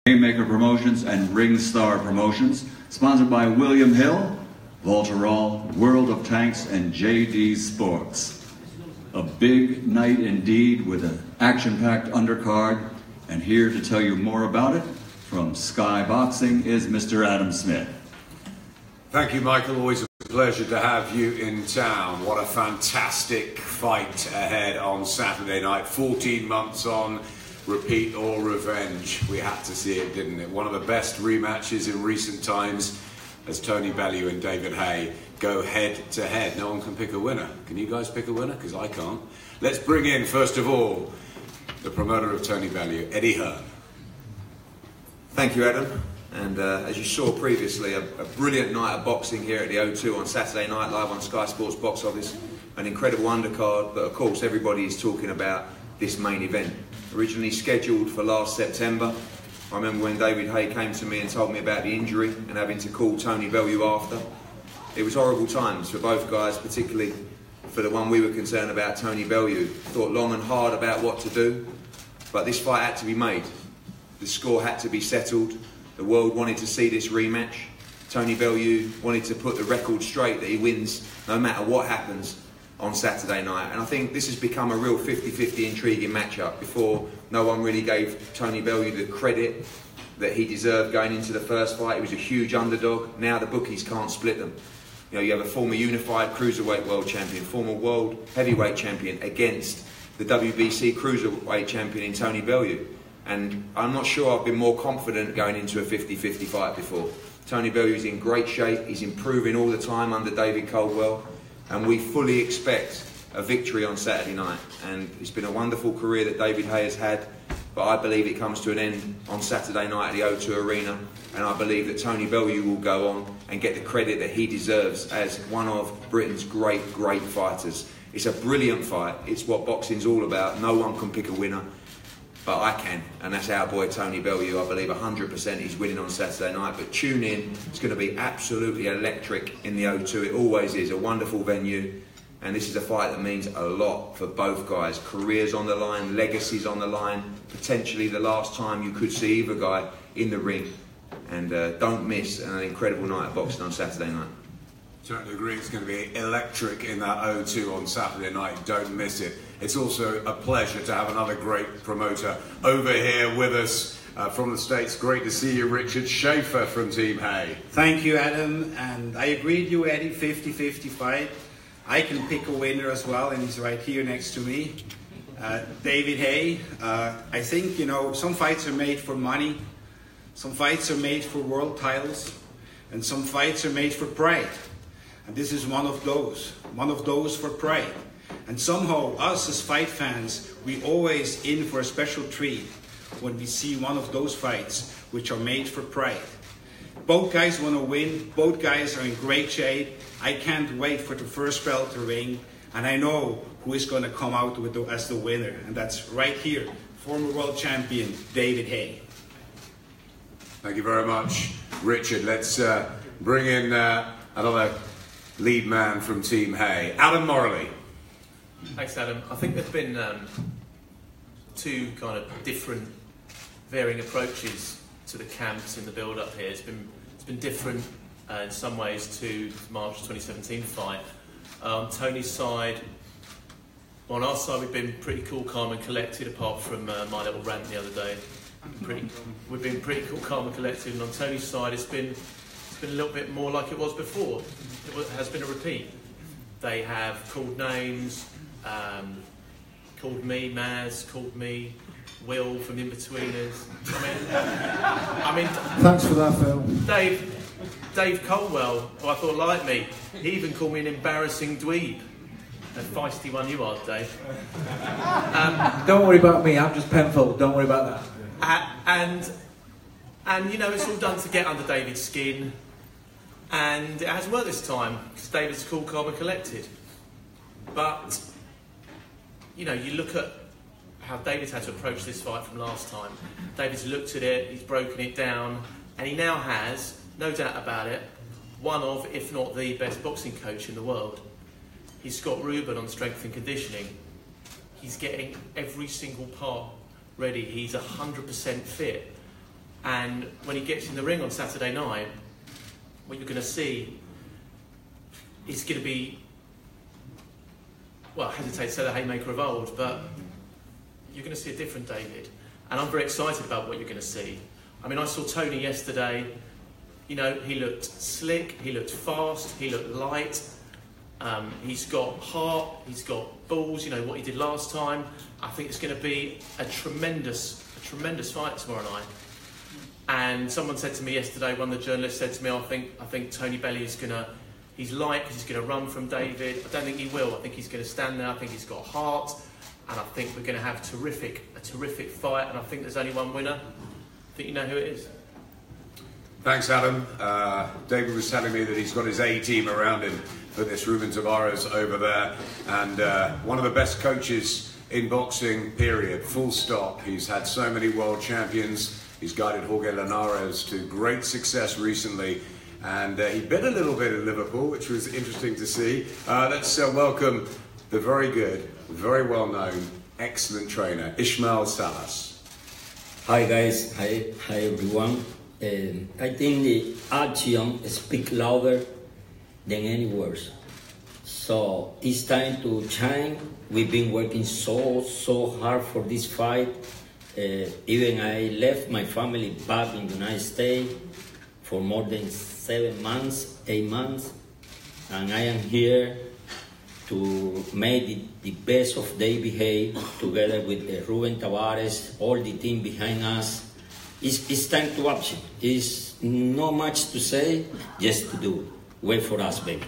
Haymaker Promotions and Ring Star Promotions, sponsored by William Hill, Voltarol, World of Tanks, and JD Sports. A big night indeed with an action-packed undercard, and here to tell you more about it from Sky Boxing is Mr. Adam Smith. Thank you, Michael. Always a pleasure to have you in town. What a fantastic fight ahead on Saturday night. 14 months on. Repeat or revenge. We had to see it, didn't it? One of the best rematches in recent times as Tony Bellew and David Haye go head to head. No one can pick a winner. Can you guys pick a winner? Because I can't. Let's bring in, first of all, the promoter of Tony Bellew, Eddie Hearn. Thank you, Adam. And as you saw previously, a brilliant night of boxing here at the O2 on Saturday night, live on Sky Sports Box Office. An incredible undercard, but of course everybody is talking about this main event. Originally scheduled for last September. I remember when David Haye came to me and told me about the injury and having to call Tony Bellew after. It was horrible times for both guys, particularly for the one we were concerned about, Tony Bellew. Thought long and hard about what to do, but this fight had to be made. The score had to be settled. The world wanted to see this rematch. Tony Bellew wanted to put the record straight that he wins no matter what happens on Saturday night. And I think this has become a real 50-50 intriguing matchup. Before, no one really gave Tony Bellew the credit that he deserved going into the first fight. He was a huge underdog. Now the bookies can't split them. You know, you have a former unified cruiserweight world champion, former world heavyweight champion against the WBC cruiserweight champion in Tony Bellew. And I'm not sure I've been more confident going into a 50-50 fight before. Tony Bellew's in great shape. He's improving all the time under David Caldwell. And we fully expect a victory on Saturday night. And it's been a wonderful career that David Haye has had, but I believe it comes to an end on Saturday night at the O2 Arena. And I believe that Tony Bellew will go on and get the credit that he deserves as one of Britain's great fighters. It's a brilliant fight. It's what boxing's all about. No one can pick a winner, but I can. And that's our boy Tony Bellew. I believe 100% he's winning on Saturday night. But tune in. It's going to be absolutely electric in the O2. It always is. A wonderful venue. And this is a fight that means a lot for both guys. Careers on the line, legacies on the line. Potentially the last time you could see either guy in the ring. And don't miss an incredible night of boxing on Saturday night. Certainly agree. It's going to be electric in that O2 on Saturday night. Don't miss it. It's also a pleasure to have another great promoter over here with us from the States. Great to see you, Richard Schaefer from Team Haye. Thank you, Adam. And I agree with you, Eddie, 50-50 fight. I can pick a winner as well, and he's right here next to me. David Haye. I think, you know, some fights are made for money. Some fights are made for world titles. And some fights are made for pride. And this is one of those for pride. And somehow, us as fight fans, we always in for a special treat when we see one of those fights which are made for pride. Both guys want to win. Both guys are in great shape. I can't wait for the first bell to ring. And I know who is going to come out with as the winner. And that's right here, former world champion David Haye. Thank you very much, Richard. Let's bring in another lead man from Team Haye, Adam Morley. Thanks, Adam. I think there's been two kind of different, varying approaches to the camps in the build-up here. It's been different in some ways to the March 2017 fight. Tony's side, on our side, we've been pretty cool, calm, and collected. Apart from my little rant the other day, we've been pretty cool, calm, and collected. And on Tony's side, it's been a little bit more like it was before. It has been a repeat. They have called names, called me Maz, called me Will from In-Betweeners. I mean, thanks for that, Phil. Dave Colwell, who I thought liked me, he even called me an embarrassing dweeb. A feisty one you are, Dave. Don't worry about me, I'm just Penfold, don't worry about that. And you know, it's all done to get under David's skin. And it hasn't worked this time, because David's cool, calm and collected. But, you know, you look at how David's had to approach this fight from last time. David's looked at it, he's broken it down, and he now has, no doubt about it, one of, if not the best boxing coach in the world. He's Scott Rubin on strength and conditioning. He's getting every single part ready. He's 100% fit. And when he gets in the ring on Saturday night, what you're going to see is going to be, well, I hesitate to say the Haymaker of old, but you're going to see a different David. And I'm very excited about what you're going to see. I mean, I saw Tony yesterday. You know, he looked slick, he looked fast, he looked light. He's got heart, he's got balls, you know, what he did last time. I think it's going to be a tremendous fight tomorrow night. And someone said to me yesterday, one of the journalists said to me, I think Tony Bellew is going to, he's light because he's going to run from David. I don't think he will. I think he's going to stand there. I think he's got heart. And I think we're going to have a terrific fight. And I think there's only one winner. I think you know who it is. Thanks, Adam. David was telling me that he's got his A-team around him for this. Ruben Tavares over there. And one of the best coaches in boxing, period. Full stop. He's had so many world champions. He's guided Jorge Linares to great success recently. And he bit a little bit in Liverpool, which was interesting to see. Let's welcome the very good, very well-known, excellent trainer, Ismael Salas. Hi guys, hi everyone. I think the action speaks louder than any words. So it's time to shine. We've been working so hard for this fight. Even I left my family back in the United States for more than 8 months, and I am here to make the best of David Haye together with Ruben Tavares, all the team behind us. It's time to action. It's not much to say, just to do. Wait for us, baby.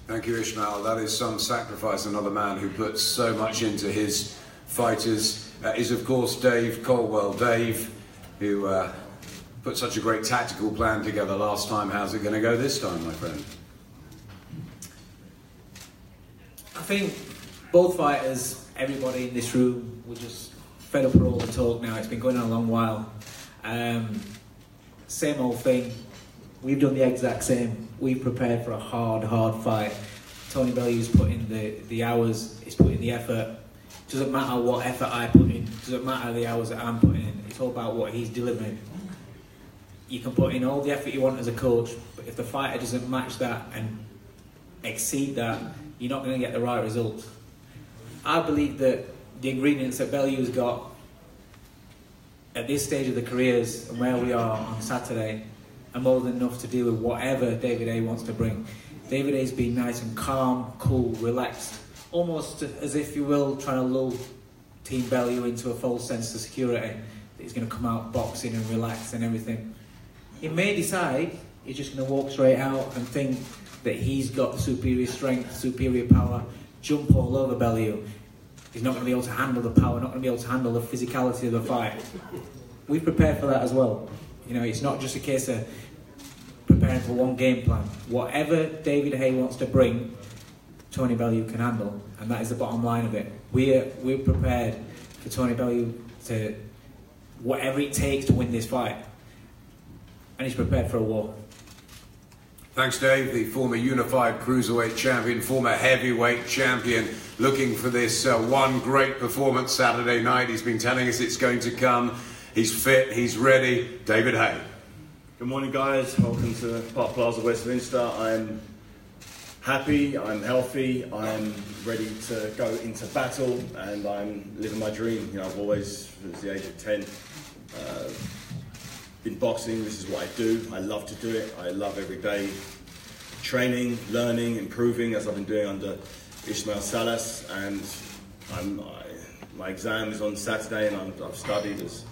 Thank you, Ismael. That is some sacrifice. Another man who puts so much into his fighters is, of course, Dave Colwell. Dave, who put such a great tactical plan together last time. How's it going to go this time, my friend? I think both fighters, everybody in this room, we're just fed up with all the talk now. It's been going on a long while. Same old thing. We've done the exact same. We've prepared for a hard fight. Tony Bellew's put in the hours, he's put in the effort. Doesn't matter what effort I put in, doesn't matter the hours that I'm putting in. It's all about what he's delivering. You can put in all the effort you want as a coach, but if the fighter doesn't match that and exceed that, you're not going to get the right results. I believe that the ingredients that Bellew's got at this stage of the careers and where we are on Saturday are more than enough to deal with whatever David Haye wants to bring. David Haye's been nice and calm, cool, relaxed, almost as if you will, trying to lull Team Bellew into a false sense of security that he's going to come out boxing and relax and everything. He may decide he's just going to walk straight out and think that he's got superior strength, superior power, jump all over Bellew. He's not going to be able to handle the power, not going to be able to handle the physicality of the fight. We've prepared for that as well. You know, it's not just a case of preparing for one game plan. Whatever David Haye wants to bring, Tony Bellew can handle, and that is the bottom line of it. We're prepared for Tony Bellew to whatever it takes to win this fight, and he's prepared for a war. Thanks, Dave, the former unified cruiserweight champion, former heavyweight champion, looking for this one great performance Saturday night. He's been telling us it's going to come. He's fit, he's ready. David Haye. Good morning, guys. Welcome to Park Plaza, Westminster. I'm happy, I'm healthy, I'm ready to go into battle, and I'm living my dream. You know, I've always, since the age of 10, been boxing. This is what I do. I love to do it. I love every day training, learning, improving, as I've been doing under Ismael Salas. And my exam is on Saturday, and I've studied as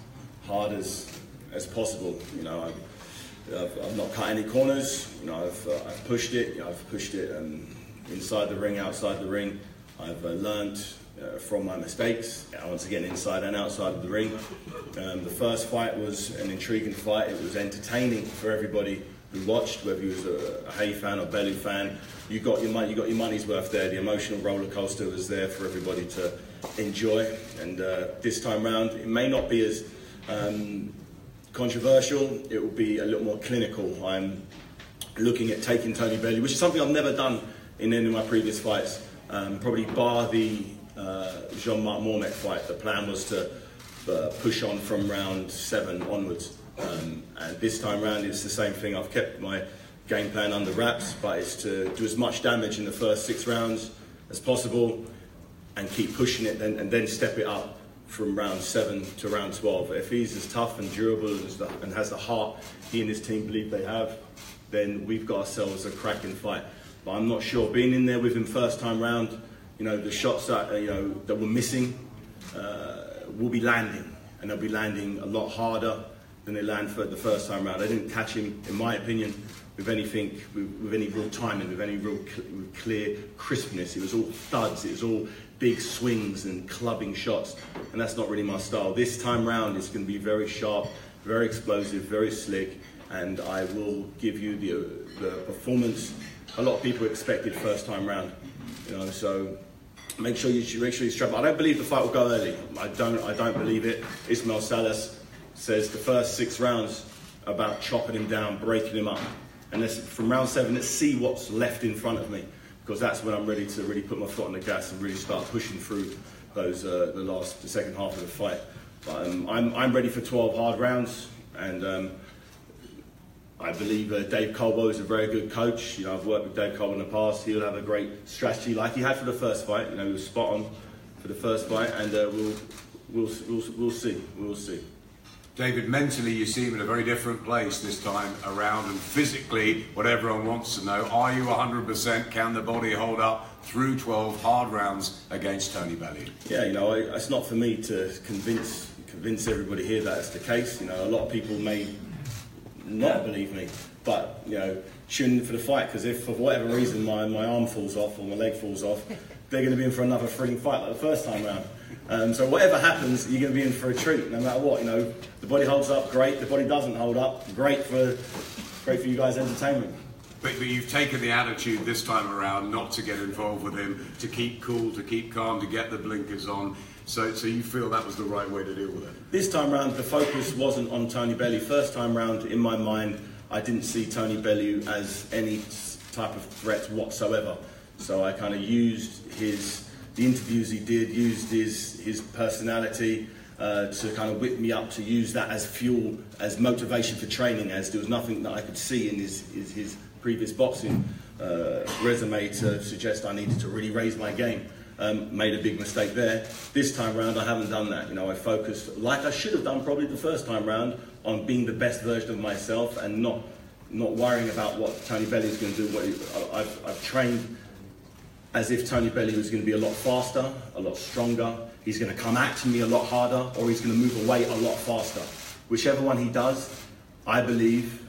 hard as possible. You know, I've not cut any corners. You know, I've pushed it. You know, I've pushed it inside the ring, outside the ring. I've learned from my mistakes, once again inside and outside of the ring. The first fight was an intriguing fight. It was entertaining for everybody who watched, whether you was a Haye fan or Bellew fan. You got your money's worth there. The emotional roller coaster was there for everybody to enjoy. And this time round, it may not be as controversial. It will be a little more clinical. I'm looking at taking Tony Bellew, which is something I've never done in any of my previous fights. Probably bar the Jean-Marc Mormet fight. The plan was to push on from round 7 onwards. And this time round it's the same thing. I've kept my game plan under wraps, but it's to do as much damage in the first 6 rounds as possible and keep pushing it and then step it up from round 7 to round 12. If he's as tough and durable and has the heart he and his team believe they have, then we've got ourselves a cracking fight. But I'm not sure. Being in there with him first time round, you know, the shots that that were missing will be landing, and they'll be landing a lot harder than they land for the first time round. I didn't catch him, in my opinion, with anything, with any real timing, with any real clear crispness. It was all thuds, it was all big swings and clubbing shots, and that's not really my style. This time round it's going to be very sharp, very explosive, very slick, and I will give you the performance a lot of people expected first time round. You know, so make sure you strap up. I don't believe the fight will go early. I don't believe it. Ismail Salas says the first 6 rounds about chopping him down, breaking him up, and from round 7 let's see what's left in front of me, because that's when I'm ready to really put my foot on the gas and really start pushing through those the second half of the fight. But I'm ready for 12 hard rounds, and I believe Dave Colbo is a very good coach. You know, I've worked with Dave Colbo in the past. He'll have a great strategy like he had for the first fight. You know, he was spot on for the first fight, and we'll see. David, mentally you seem in a very different place this time around, and physically, what everyone wants to know, are you 100%? Can the body hold up through 12 hard rounds against Tony Bellew? Yeah, you know, it's not for me to convince everybody here that it's the case. You know, a lot of people may not believe me, but you know, tune in for the fight, because if for whatever reason my arm falls off or my leg falls off, they're going to be in for another thrilling fight like the first time round. So whatever happens, you're going to be in for a treat, no matter what. You know, the body holds up, great. The body doesn't hold up, great for you guys' entertainment. But you've taken the attitude this time around not to get involved with him, to keep cool, to keep calm, to get the blinkers on. So you feel that was the right way to deal with it? This time round, the focus wasn't on Tony Bellew. First time round, in my mind, I didn't see Tony Bellew as any type of threat whatsoever. So I kind of used the interviews he did, used his personality to kind of whip me up, to use that as fuel, as motivation for training, as there was nothing that I could see in his previous boxing resume to suggest I needed to really raise my game. Made a big mistake there. This time round I haven't done that. You know, I focused, like I should have done probably the first time round, on being the best version of myself and not worrying about what Tony Bellew is going to do. I've trained as if Tony Bellew is going to be a lot faster, a lot stronger. He's going to come at me a lot harder, or he's going to move away a lot faster. Whichever one he does, I believe,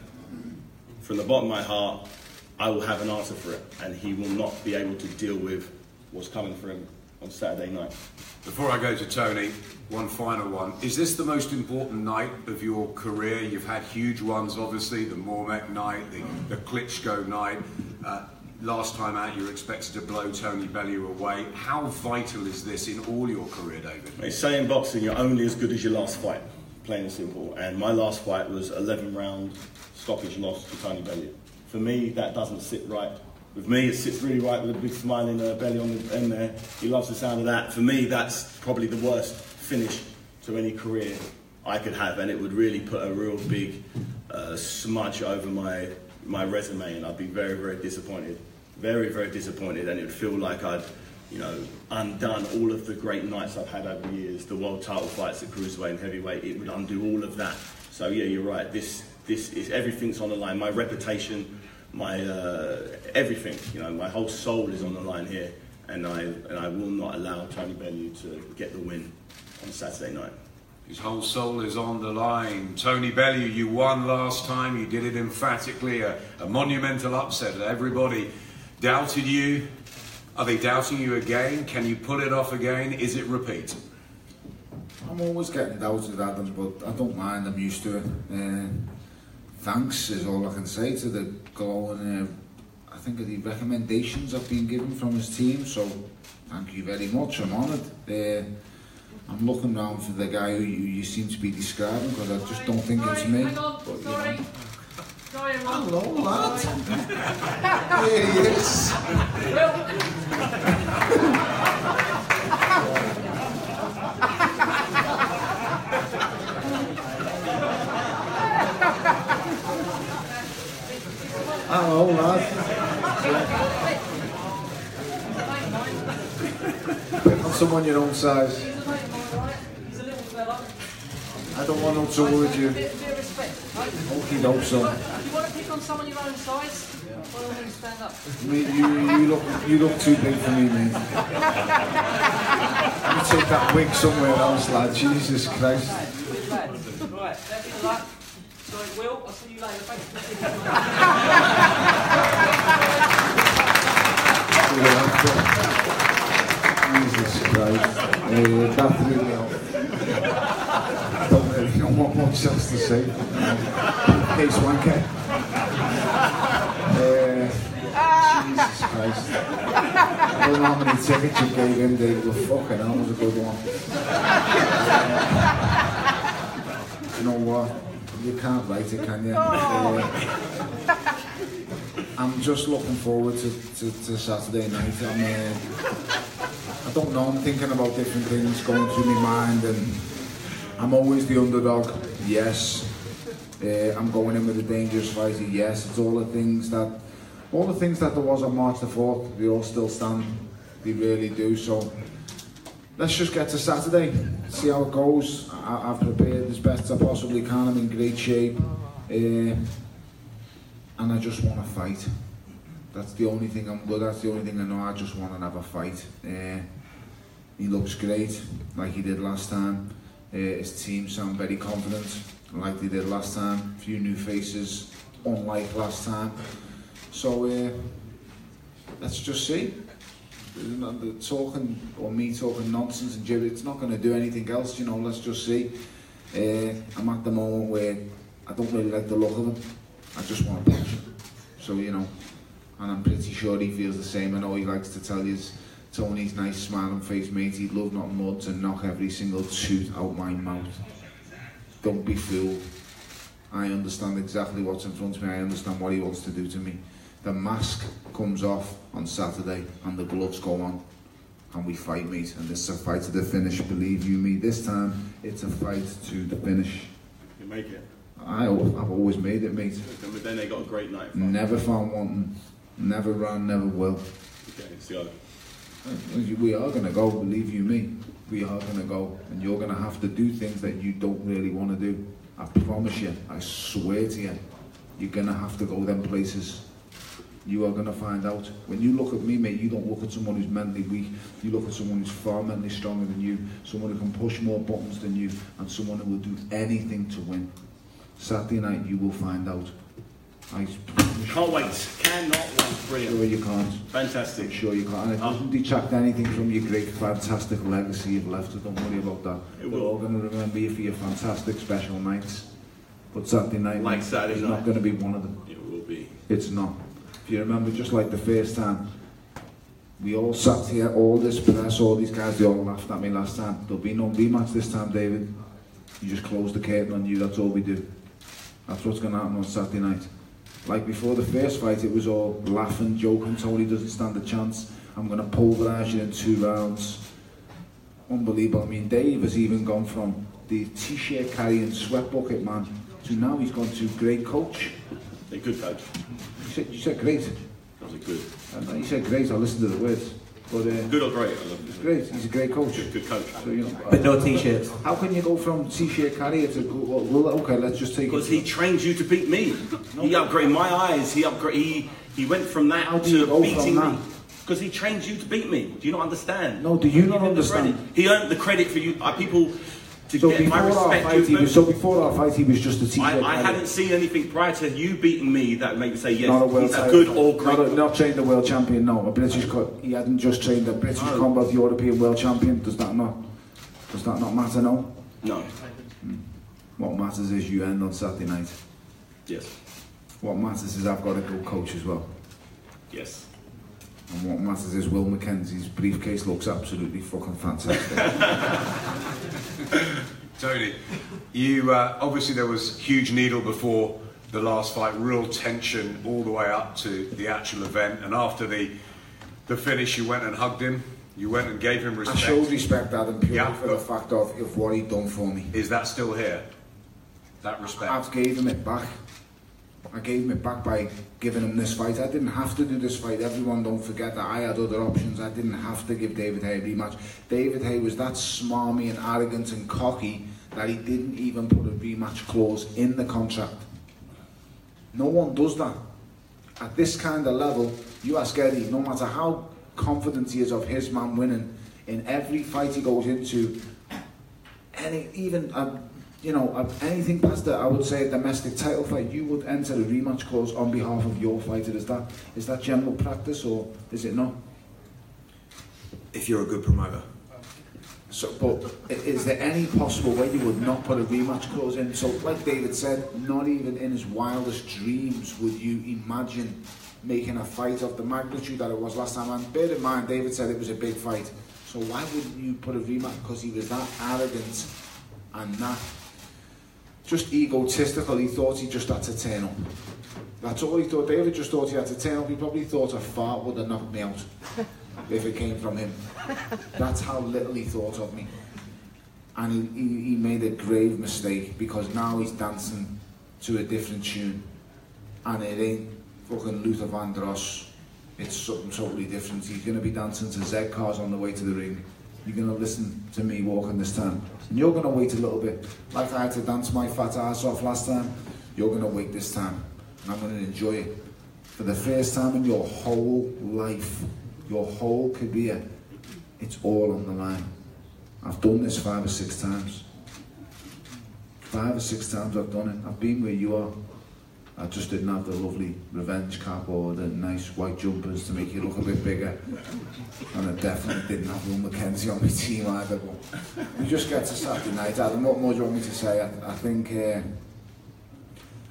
from the bottom of my heart, I will have an answer for it, and he will not be able to deal with what's coming for him on Saturday night. Before I go to Tony, one final one. Is this the most important night of your career? You've had huge ones, obviously, the Mormek night, the Klitschko night. Last time out, you were expected to blow Tony Bellew away. How vital is this in all your career, David? They say in boxing, you're only as good as your last fight, plain and simple. And my last fight was 11-round stoppage loss to Tony Bellew. For me, that doesn't sit right. With me, it sits really right with a big smiling belly on the end there. He loves the sound of that. For me, that's probably the worst finish to any career I could have, and it would really put a real big smudge over my resume, and I'd be very, very disappointed. Very, very disappointed, and it would feel like I'd, you know, undone all of the great nights I've had over the years, the world title fights at cruiserweight and heavyweight. It would undo all of that. So yeah, you're right. This is, everything's on the line. My reputation, my everything, you know, my whole soul is on the line here, and I will not allow Tony Bellew to get the win on Saturday night. His whole soul is on the line. Tony Bellew, you won last time. You did it emphatically, a monumental upset. Everybody doubted you. Are they doubting you again? Can you pull it off again? Is it repeat? I'm always getting doubted, Adam, but I don't mind. I'm used to it. Thanks is all I can say to the glowing, I think, of the recommendations I've been given from his team. So thank you very much. I'm honoured. I'm looking around for the guy who you seem to be describing, because I just don't think it's me. But, Sorry. Sorry, hello, lad. Here he is. Hello, lad. Pick on someone your own size. He's a little fella. I don't want no trouble with you. Bit of respect, right? Okie doke, son. If you want to pick on someone your own size, by all means stand up. Mate, you look too big for me, mate. You take that wig somewhere else, lad. Jesus Christ. Good lad. Right, that's the luck. Sorry, Will, I'll see you later. Thanks for Jesus Christ. That threw me off. I don't really know what much else to say. Case wanker. Jesus Christ. I don't know how many tickets you gave him, Dave, but fucking hell, was a good one. You know what? You can't write it, can you? I'm just looking forward to Saturday night. I don't know, I'm thinking about different things going through my mind, and I'm always the underdog, yes. I'm going in with a dangerous fighter, yes. It's all the things that there was on March the 4th, they all still stand. They really do. So let's just get to Saturday, see how it goes. I've prepared as best I possibly can. I'm in great shape, and I just want to fight. That's the only thing I'm good at. That's the only thing I know. I just want to have a fight. He looks great, like he did last time. His team sound very confident, like they did last time. A few new faces, unlike last time. So let's just see. The talking or me talking nonsense and gibberish, it's not going to do anything else, you know. Let's just see. I'm at the moment where I don't really like the look of him. I just want to punch him. So, you know, and I'm pretty sure he feels the same. I know he likes to tell you, Tony's nice smiling face, mate, he'd love nothing more to knock every single tooth out my mouth. Don't be fooled. I understand exactly what's in front of me. I understand what he wants to do to me. The mask comes off on Saturday and the gloves go on and we fight, mate. And this is a fight to the finish, believe you me. This time, it's a fight to the finish. You make it. I've always made it, mate. But then they got a great night. Never found wanting, never ran, never will. Okay, let's go. We are going to go, believe you me. We are going to go. And you're going to have to do things that you don't really want to do. I promise you, I swear to you, you're going to have to go them places. You are going to find out. When you look at me, mate, you don't look at someone who's mentally weak. You look at someone who's far mentally stronger than you, someone who can push more buttons than you, and someone who will do anything to win. Saturday night, you will find out. I can't wait. Cannot wait. Brilliant. Sure you can't. Fantastic. I'm sure you can't. And it doesn't detract anything from your great, fantastic legacy you've left, so don't worry about that. We're all going to remember you for your fantastic special nights. But Saturday night, like Saturday is night, not going to be one of them. It will be. It's not. If you remember, just like the first time, we all sat here, all this press, all these guys, they all laughed at me last time. There'll be no rematch this time, David. You just close the curtain on you, that's all we do. That's what's going to happen on Saturday night. Like before the first fight, it was all laughing, joking, Tony doesn't stand a chance. I'm going to pulverise you in 2 rounds. Unbelievable. I mean, Dave has even gone from the t-shirt carrying sweat bucket man to now he's gone to great coach. A good coach. You said great. That was a good. You said great, I'll listen to the words. But, good or great? I love it. Great, he's a great coach. Good coach. So, you know, But no t-shirts. How can you go from t-shirt carrier to, well, okay, let's just take because he trained you to beat me. No. He upgraded my eyes. He went from that to beating me. Because he trained you to beat me. Do you not understand? No, do you not understand? He earned the credit for you. People to so get my respect. So before our fight, he was just a t-shirt. I hadn't seen anything prior to you beating me that made me say yes. Not a world he's a good or great. Not trained a world champion. No, a British. He hadn't just trained a British combat European world champion. Does that not matter? No. No. What matters is you end on Saturday night. Yes. What matters is I've got a good coach as well. Yes. And what matters is Will McKenzie's briefcase looks absolutely fucking fantastic. Tony, you obviously there was huge needle before the last fight, real tension all the way up to the actual event, and after the finish, you went and hugged him. You went and gave him respect. I showed respect, Adam, purely for the fact of what he'd done for me. Is that still here? That respect? I've gave him it back. I gave him it back by giving him this fight. I didn't have to do this fight. Everyone don't forget that I had other options. I didn't have to give David Haye a rematch. David Haye was that smarmy and arrogant and cocky that he didn't even put a rematch clause in the contract. No one does that. At this kind of level, you ask Eddie, no matter how confident he is of his man winning, in every fight he goes into, anything past it, I would say a domestic title fight, you would enter a rematch clause on behalf of your fighter. Is that general practice, or is it not? If you're a good promoter. So, but is there any possible way you would not put a rematch clause in? So, like David said, not even in his wildest dreams would you imagine making a fight of the magnitude that it was last time. And bear in mind, David said it was a big fight. So why wouldn't you put a rematch? Because he was that arrogant and that just egotistical. He thought he just had to turn up. That's all he thought. David just thought he had to turn up. He probably thought a fart would have knocked me out if it came from him. That's how little he thought of me. And he made a grave mistake, because now he's dancing to a different tune. And it ain't fucking Luther Vandross. It's something totally different. He's going to be dancing to Z cars on the way to the ring. You're going to listen to me walking this time. And you're going to wait a little bit. Like I had to dance my fat ass off last time, you're going to wait this time. And I'm going to enjoy it. For the first time in your whole life, your whole career, it's all on the line. I've done this 5 or 6 times. 5 or 6 times I've done it. I've been where you are. I just didn't have the lovely revenge cap or the nice white jumpers to make you look a bit bigger. And I definitely didn't have Will McKenzie on my team either. But we just get to Saturday night. Adam, what more do you want me to say? I think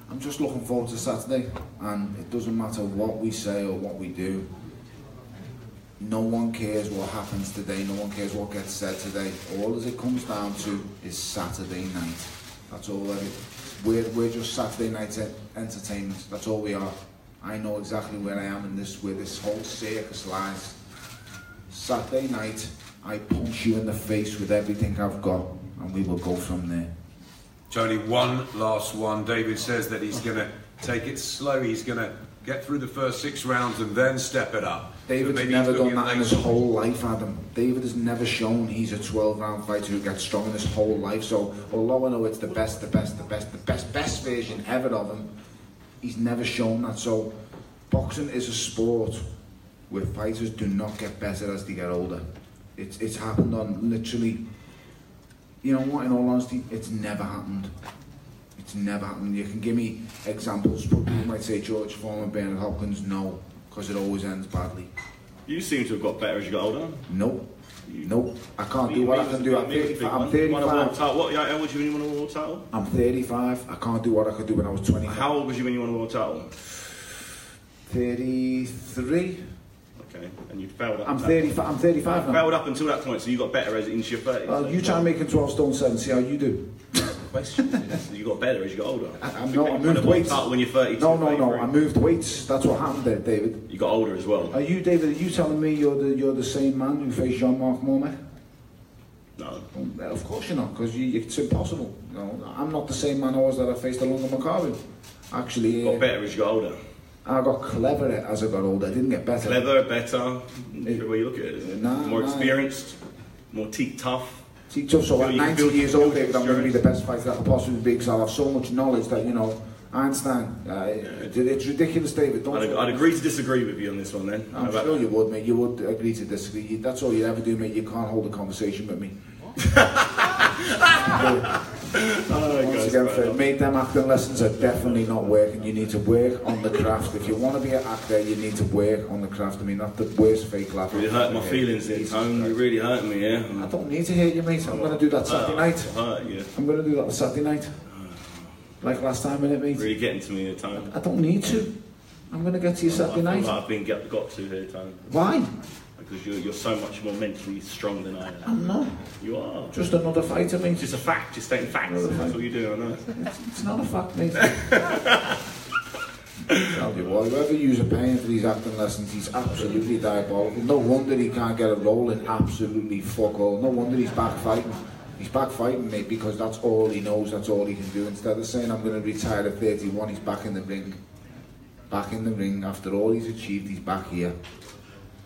I'm just looking forward to Saturday. And it doesn't matter what we say or what we do. No one cares what happens today. No one cares what gets said today. All as it comes down to is Saturday night. That's all that it is. We're just Saturday night entertainment. That's all we are. I know exactly where I am in this, where this whole circus lies. Saturday night, I punch you in the face with everything I've got, and we will go from there. Tony, one last one. David says that he's going to take it slow. He's going to get through the first 6 rounds and then step it up. David's so never done that in his whole life, Adam. David has never shown he's a 12-round fighter who gets strong in his whole life. So, although I know it's the best version ever of him, he's never shown that. So, boxing is a sport where fighters do not get better as they get older. It's happened on literally, you know what, in all honesty, it's never happened. It's never happened. You can give me examples. People might say George Foreman, Bernard Hopkins, no, because it always ends badly. You seem to have got better as you got older. Nope. Nope. I can't do what I can do. I'm 35. What age was you when you won a world title? I'm 35. I can't do what I could do when I was 25. How old was you when you won a world title? 33. Okay, and you failed up. I'm 35 now. Failed up until that point, so you got better as into your 30s. Well, you try and make 12 stone 7, see how you do. You got better as you got older. I moved weights. When you're 32. No, I moved weights. That's what happened there, David. You got older as well. Are you, David? Are you telling me you're the same man who faced Jean-Marc Mormet? No. Well, of course you're not, because it's impossible. No, I'm not the same man I was that I faced Alonga Makabu. Actually, got better as you got older. I got clever as I got older. I didn't get better. Clever, better. The way you look at it. More experienced, more teak tough. So at 90 years old, David, I'm going to be the best fighter I could possibly be, because I'll have so much knowledge that, Einstein, it's ridiculous, David. I'd agree to disagree with you on this one then. I'm sure you would, mate. You would agree to disagree. That's all you ever do, mate. You can't hold a conversation with me. Once again, mate, them acting lessons are definitely not working. You need to work on the craft. If you want to be an actor, you need to work on the craft. I mean, that's the worst fake laugh. You hurt my feelings there, Tone. You really hurt me, yeah? I don't need to hurt you, mate. I'm going to do that Saturday night. I'm going to do that Saturday night. Like last time, innit, mate? Really getting to me here, Tone. I don't need to. I'm going to get to you Saturday night. Like I've been got to here, Tone. Why? Because you're so much more mentally strong than I am. I'm not. You are. Just another fighter, mate. Just a fact. Just stating facts. That's all you do, I know. It's not a fact, mate. Tell you what, whoever you're paying for these acting lessons, he's absolutely diabolical. No wonder he can't get a role in absolutely fuck all. No wonder he's back fighting. He's back fighting, mate, because that's all he knows, that's all he can do. Instead of saying I'm going to retire at 31, he's back in the ring. Back in the ring. After all he's achieved, he's back here.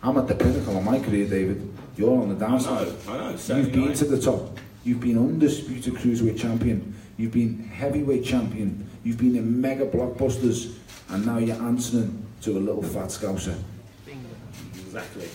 I'm at the pinnacle of my career, David. You're on the downside. I know. You've been to the top. You've been undisputed cruiserweight champion. You've been heavyweight champion. You've been in mega blockbusters. And now you're answering to a little fat scouser. Exactly.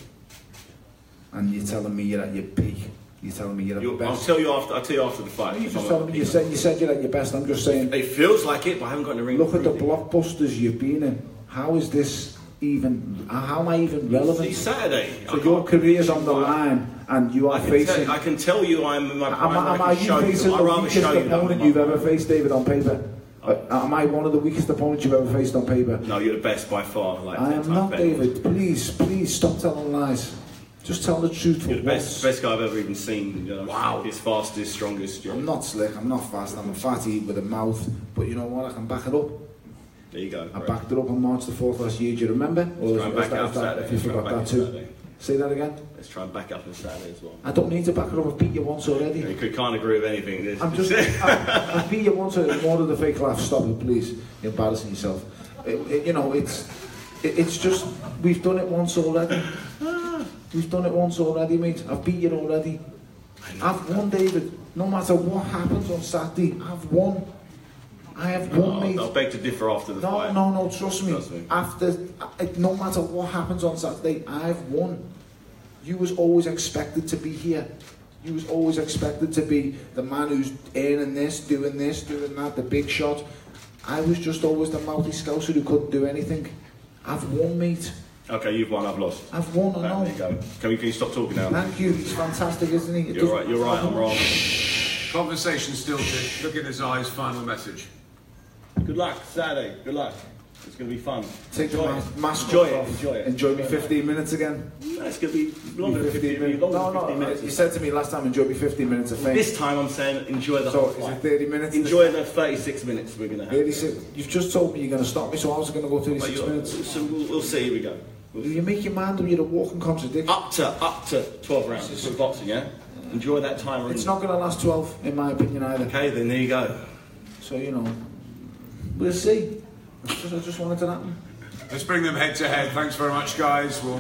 And you're telling me you're at your peak. You're telling me you're at your best. I'll tell you after the fight. You just telling me. You said you're at your best. I'm just saying. It feels like it, but I haven't got in the ring. Look at the blockbusters you've been in. How is this even? How am I even relevant? It's Saturday. So your career's on the line, and you are facing. I can tell you, I'm in my prime. Am you facing the weakest opponent you've ever faced, David, on paper? Am I one of the weakest opponents you've ever faced on paper? No, you're the best by far. Like, I am not, David. Please stop telling lies. Just tell the truth. You're the best guy I've ever even seen. You know, wow. He's fastest, strongest. I'm not slick, I'm not fast, I'm a fatty with a mouth. But you know what, I can back it up. There you go. I backed it up on March the 4th last year, do you remember? Or if you forgot that too. Saturday. Say that again? Let's try and back up on Saturday as well. I don't need to back it up, I've beat you once already. You can't agree with anything. I've beat you once already, more of the fake laugh, stop it please. You're embarrassing yourself. You know, it's just, we've done it once already. We've done it once already, mate. I've beat you already. I've won, David. No matter what happens on Saturday, I've won. I have won, mate. I'll beg to differ after the fight. No, trust me. No matter what happens on Saturday, I've won. You was always expected to be here. You was always expected to be the man who's earning this, doing that, the big shot. I was just always the mouthy scouser who couldn't do anything. I've won, mate. Okay, you've won, I've lost. I've won, I know. There you go. Can you stop talking now? Thank you, he's fantastic, isn't he? You're right, I'm wrong. Conversation still to look in his eyes, final message. Good luck, Saturday, good luck. It's going to be fun. Take the mask off. Enjoy it. Enjoy me 15 minutes again. No, it's going to be longer than 15 minutes. No, you said to me last time, enjoy me 15 minutes of fame. This time I'm saying enjoy the whole fight. So is it 30 minutes? Enjoy the 36 minutes we're going to have. 36. You've just told me you're going to stop me, so I was going to go 36 minutes. So we'll see, here we go. You make your mind or you're a walking contradiction. Up to 12 rounds. It's for boxing, yeah? Enjoy that time. It's not going to last 12, in my opinion, either. Okay, then there you go. So, you know, we'll see. I just wanted to happen. Let's bring them head to head. Thanks very much, guys. We'll